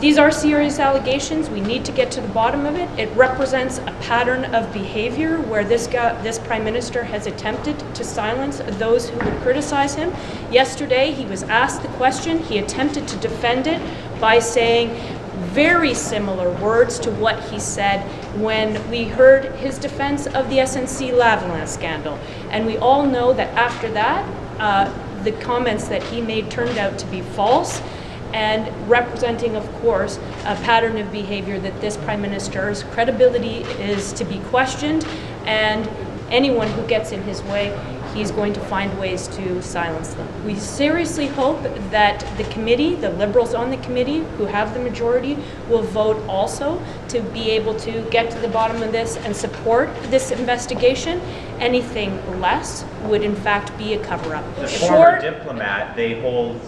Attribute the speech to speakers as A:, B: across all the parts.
A: These are serious allegations. We need to get to the bottom of it. It represents a pattern of behavior where this Prime Minister has attempted to silence those who would criticize him. Yesterday, he was asked the question. He attempted to defend it by saying very similar words to what he said when we heard his defense of the SNC-Lavalin scandal. And we all know that after that, the comments that he made turned out to be false, and representing, of course, a pattern of behavior that this Prime Minister's credibility is to be questioned, and anyone who gets in his way, he's going to find ways to silence them. We seriously hope that the committee, the Liberals on the committee, who have the majority, will vote also to be able to get to the bottom of this and support this investigation. Anything less would in fact be a cover-up.
B: The former diplomat, they hold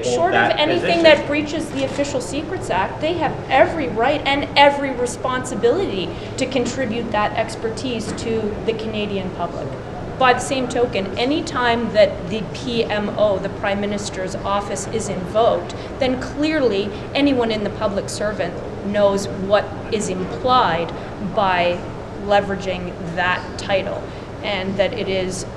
A: short
B: that
A: of anything
B: position.
A: that breaches the Official Secrets Act, they have every right and every responsibility to contribute that expertise to the Canadian public. By the same token, any time that the PMO, the Prime Minister's office, is invoked, then clearly anyone in the public servant knows what is implied by leveraging that title, and that it is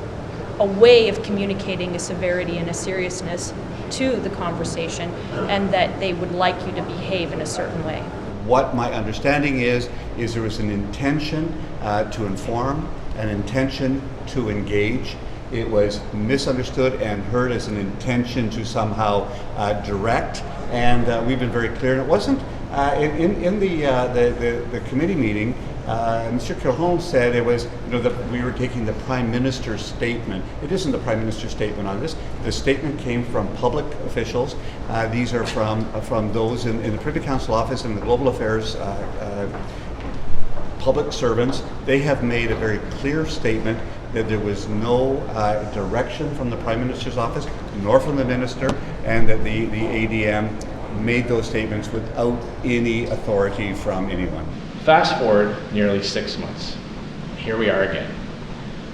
A: a way of communicating a severity and a seriousness to the conversation, and that they would like you to behave in a certain way.
C: What my understanding is there was an intention to inform, an intention to engage. It was misunderstood and heard as an intention to somehow direct, and we've been very clear. And it wasn't in the committee meeting. Mr. Kilholm said it was, that we were taking the Prime Minister's statement. It isn't the Prime Minister's statement on this. The statement came from public officials. These are from those in the Privy Council office and the Global Affairs public servants. They have made a very clear statement that there was no direction from the Prime Minister's office nor from the Minister, and that the ADM made those statements without any authority from anyone.
D: Fast forward nearly 6 months. Here we are again.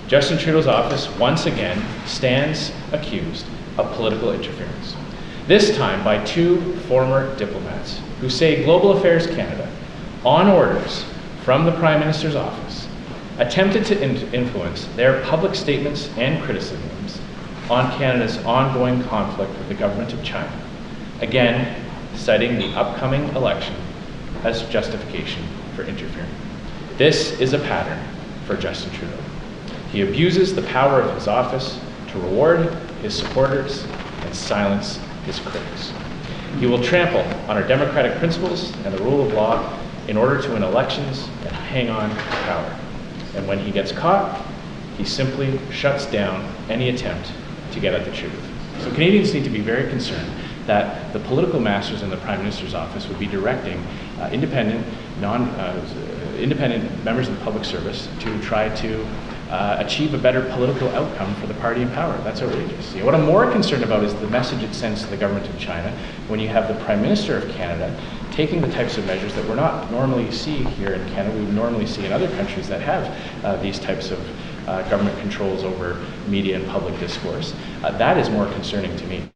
D: Justin Trudeau's office once again stands accused of political interference. This time by two former diplomats who say Global Affairs Canada, on orders from the Prime Minister's office, attempted to influence their public statements and criticisms on Canada's ongoing conflict with the government of China, again citing the upcoming election as justification for interfering. This is a pattern for Justin Trudeau. He abuses the power of his office to reward his supporters and silence his critics. He will trample on our democratic principles and the rule of law in order to win elections and hang on to power. And when he gets caught, he simply shuts down any attempt to get at the truth. So Canadians need to be very concerned that the political masters in the Prime Minister's office would be directing independent members of the public service to try to achieve a better political outcome for the party in power. That's outrageous. What I'm more concerned about is the message it sends to the government of China when you have the Prime Minister of Canada taking the types of measures that we're not normally see here in Canada, we would normally see in other countries that have these types of government controls over media and public discourse. That is more concerning to me.